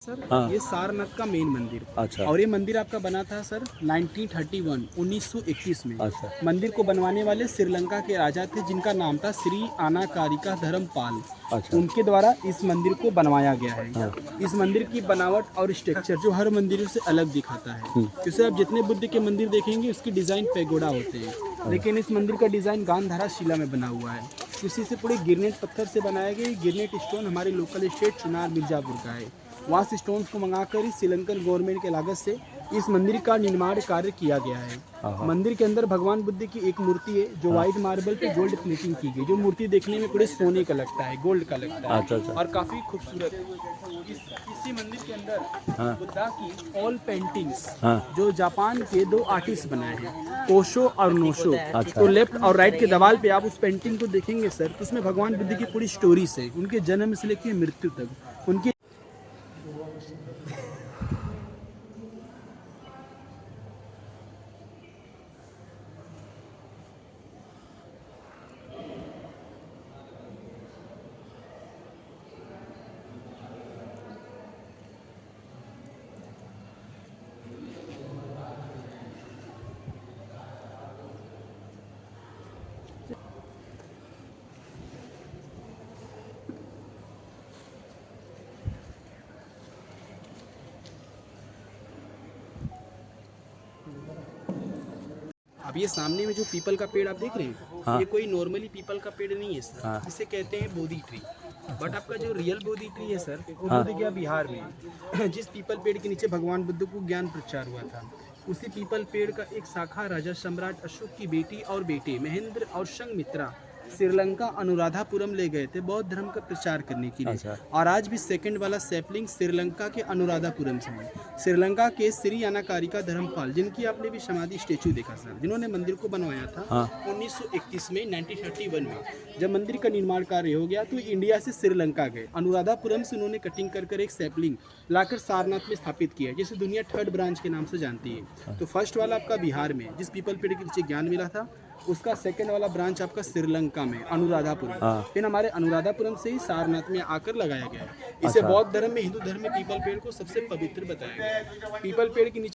Sir हाँ। ये सारनाथ का मेन मंदिर। अच्छा। और ये मंदिर आपका बना था सर 1931 1921 में। अच्छा। मंदिर को बनवाने वाले श्रीलंका के राजा थे जिनका नाम था श्री आनाकारिका धर्मपाल। अच्छा। उनके द्वारा इस मंदिर को बनवाया गया है। हाँ। इस मंदिर की बनावट और स्ट्रक्चर जो हर मंदिरों से अलग दिखाता है। हम्म। जैसे आप जितने बुद्ध के मंदिर देखेंगे उसकी डिज़ाइन पैगोडा होते हैं, लेकिन इस मंदिर का डिज़ाइन गांधारा शिला में बना हुआ है। इसी से पूरे गिरनेट पत्थर से बनाया गया। गिरनेट स्टोन हमारे लोकल स्टेट चुनार मिर्जापुर का है। वहाँ से स्टोन्स को मंगाकर इस श्रीलंकन गवर्नमेंट के लागत से इस मंदिर का निर्माण कार्य किया गया है। हाँ। मंदिर के अंदर भगवान बुद्ध की एक मूर्ति है जो हाँ। व्हाइट मार्बल पे गोल्ड प्लेटिंग की गई। जो मूर्ति देखने में पूरे सोने का लगता है, गोल्ड का लगता अच्छा है अच्छा। और काफ़ी खूबसूरत है। इसी मंदिर के अंदर हाँ। बुद्धा की ऑल पेंटिंग्स हाँ। जो जापान के दो आर्टिस्ट बनाए हैं, ओशो और नोशो। अच्छा। तो लेफ्ट और राइट के दीवार पे आप उस पेंटिंग को देखेंगे सर, तो उसमें भगवान बुद्ध की पूरी स्टोरीज है, उनके जन्म से लेकर मृत्यु तक उनकी। अब ये सामने में जो पीपल का पेड़ आप देख रहे हैं, हाँ। ये कोई नॉर्मली पीपल का पेड़ नहीं है सर। हाँ। इसे कहते हैं बोधि ट्री। बट आपका जो रियल बोधि ट्री है सर, वो हाँ। बोध गया बिहार में। जिस पीपल पेड़ के नीचे भगवान बुद्ध को ज्ञान प्रचार हुआ था, उसी पीपल पेड़ का एक शाखा राजा सम्राट अशोक की बेटी और बेटे महेंद्र और संघमित्रा श्रीलंका अनुराधापुरम ले गए थे बौद्ध धर्म का प्रचार करने के लिए। अच्छा। और आज भी सेकंड वाला सैपलिंग श्रीलंका के अनुराधापुरम से है। श्रीलंका के श्री अनाकारिका धर्मपाल, जिनकी आपने भी समाधि स्टेचू देखा सर, जिन्होंने मंदिर को बनवाया था हाँ। 1931 में 1931 में। जब मंदिर का निर्माण कार्य हो गया तो इंडिया से श्रीलंका गए, अनुराधापुरम से उन्होंने कटिंग कर एक सैपलिंग लाकर सारनाथ में स्थापित किया, जिसे दुनिया थर्ड ब्रांच के नाम से जानती है। तो फर्स्ट वाला आपका बिहार में जिस पीपल पेड़ के नीचे ज्ञान मिला था, उसका सेकंड वाला ब्रांच आपका श्रीलंका में अनुराधापुरम। हाँ। फिर हमारे अनुराधापुरम से ही सारनाथ में आकर लगाया गया है। इसे अच्छा। बौद्ध धर्म में, हिंदू धर्म में पीपल पेड़ को सबसे पवित्र बताया गया है। पीपल पेड़ के नीचे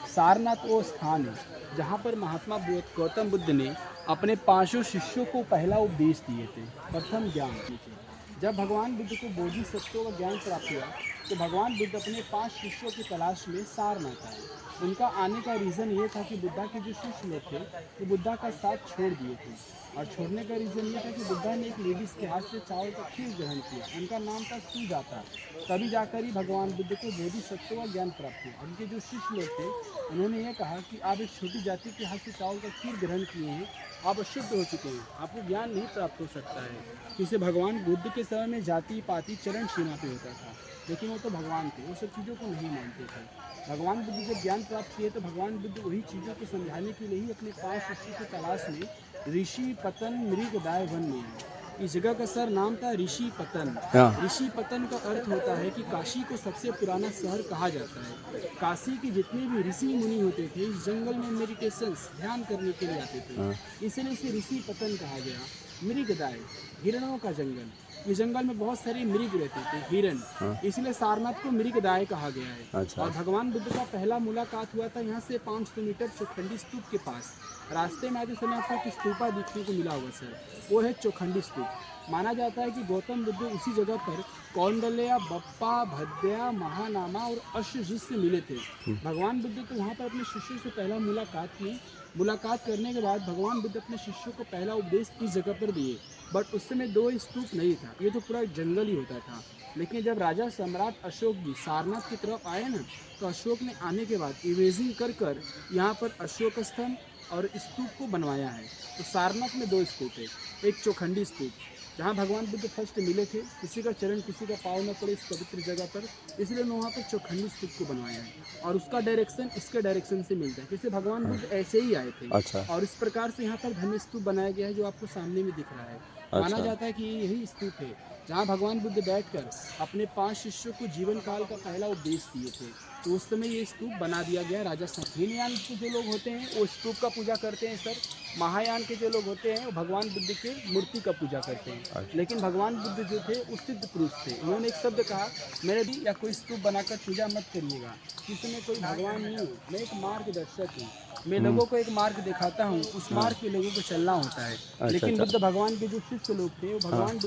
सारनाथ वो स्थान है जहाँ पर महात्मा गौतम बुद्ध ने अपने 5 शिष्यों को पहला उपदेश दिए थे, प्रथम ज्ञान दिए थे। जब भगवान बुद्ध को बोधिसत्वों का ज्ञान प्राप्त हुआ तो भगवान बुद्ध अपने 5 शिष्यों की तलाश में सारनाथ आए। उनका आने का रीज़न ये था कि बुद्धा के जो शिष्य लोग थे वो बुद्धा का साथ छोड़ दिए थे, और छोड़ने का रीज़न ये था कि बुद्धा ने एक लेडीज़ के हाथ से चावल का खीर ग्रहण किया। उनका नाम था सुजाता। तभी जाकर ही भगवान बुद्ध को बोधिसत्व का ज्ञान प्राप्त हुआ। उनके जो शिष्य लोग थे उन्होंने ये कहा कि आप एक छोटी जाति के हाथ से चावल का खीर ग्रहण किए हैं, आप अशुद्ध हो चुके हैं, आपको ज्ञान नहीं प्राप्त हो सकता है। क्योंकि भगवान बुद्ध के समय में जाति पाति चरण सीमा पे होता था, लेकिन वो तो भगवान थे, वो सब चीज़ों को नहीं मानते थे। भगवान बुद्ध जब ज्ञान प्राप्त किए तो भगवान बुद्ध वही चीज़ों को समझाने के लिए ही अपने 5 शिष्यों की तलाश में ऋषि पतन मृगदाय वन में आए। इस जगह का सर नाम था ऋषि पतन। हाँ। ऋषि पतन का अर्थ होता है कि काशी को सबसे पुराना शहर कहा जाता है। काशी के जितने भी ऋषि मुनि होते थे इस जंगल में मेडिटेशंस ध्यान करने के लिए आते थे, हाँ। इसलिए इसे ऋषि पतन कहा गया। मृगदाय हिरणों का जंगल, इस जंगल में बहुत सारे मृग रहते थे, हिरण, हाँ। इसलिए सारनाथ को मृगदाय कहा गया है। अच्छा। और भगवान बुद्ध का पहला मुलाकात हुआ था यहाँ से 500 मीटर चौखंडी स्तूप के पास। रास्ते में आते समय आपको एक स्तूपा दिखने को मिला होगा सर, वो है चौखंडी स्तूप। माना जाता है कि गौतम बुद्ध उसी जगह पर कौंडल्या, बप्पा, भद्या, महानामा और अश्वजित से मिले थे। भगवान बुद्ध तो वहाँ पर अपने शिष्यों से पहला मुलाकात की। मुलाकात करने के बाद भगवान बुद्ध अपने शिष्यों को पहला उपदेश इस जगह पर दिए। बट उस समय 2 स्तूप नहीं था, ये तो पूरा जंगल ही होता था। लेकिन जब राजा सम्राट अशोक जी सारनाथ की तरफ आए ना, तो अशोक ने आने के बाद इमेजिंग कर यहाँ पर अशोक स्तंभ और स्तूप को बनवाया है। तो सारनाथ में 2 स्तूप है, एक चौखंडी स्तूप जहाँ भगवान बुद्ध फर्स्ट मिले थे, किसी का चरण किसी का पाँव न पड़े इस पवित्र जगह पर, इसलिए उन्होंने वहाँ पर चौखंडी स्तूप को बनवाया है। और उसका डायरेक्शन इसके डायरेक्शन से मिलता है, जैसे भगवान बुद्ध ऐसे ही आए थे। अच्छा। और इस प्रकार से यहाँ पर धन्य स्तूप बनाया गया है जो आपको सामने में दिख रहा है। माना अच्छा। जाता है कि यही स्तूप है जहाँ भगवान बुद्ध बैठकर अपने 5 शिष्यों को जीवन काल का पहला उपदेश दिए थे। तो उस समय ये स्तूप बना दिया गया राजस्थान। हीनयान के जो लोग होते हैं वो स्तूप का पूजा करते हैं सर। महायान के जो लोग होते हैं वो भगवान बुद्ध के मूर्ति का पूजा करते हैं। अच्छा। लेकिन भगवान बुद्ध जो थे वो सिद्ध पुरुष थे। उन्होंने एक शब्द कहा, मेरे भी या कोई स्तूप बनाकर पूजा मत करिएगा, क्योंकि मैं कोई भगवान नहीं हूँ, मैं एक मार्गदर्शक हूँ। मैं हुँ। लोगों को एक मार्ग दिखाता हूँ, उस हाँ। मार्ग पे लोगों को चलना होता है। अच्छा, लेकिन अच्छा। बुद्ध भगवान के जो शिष्य लोग थे वो हाँ। भगवान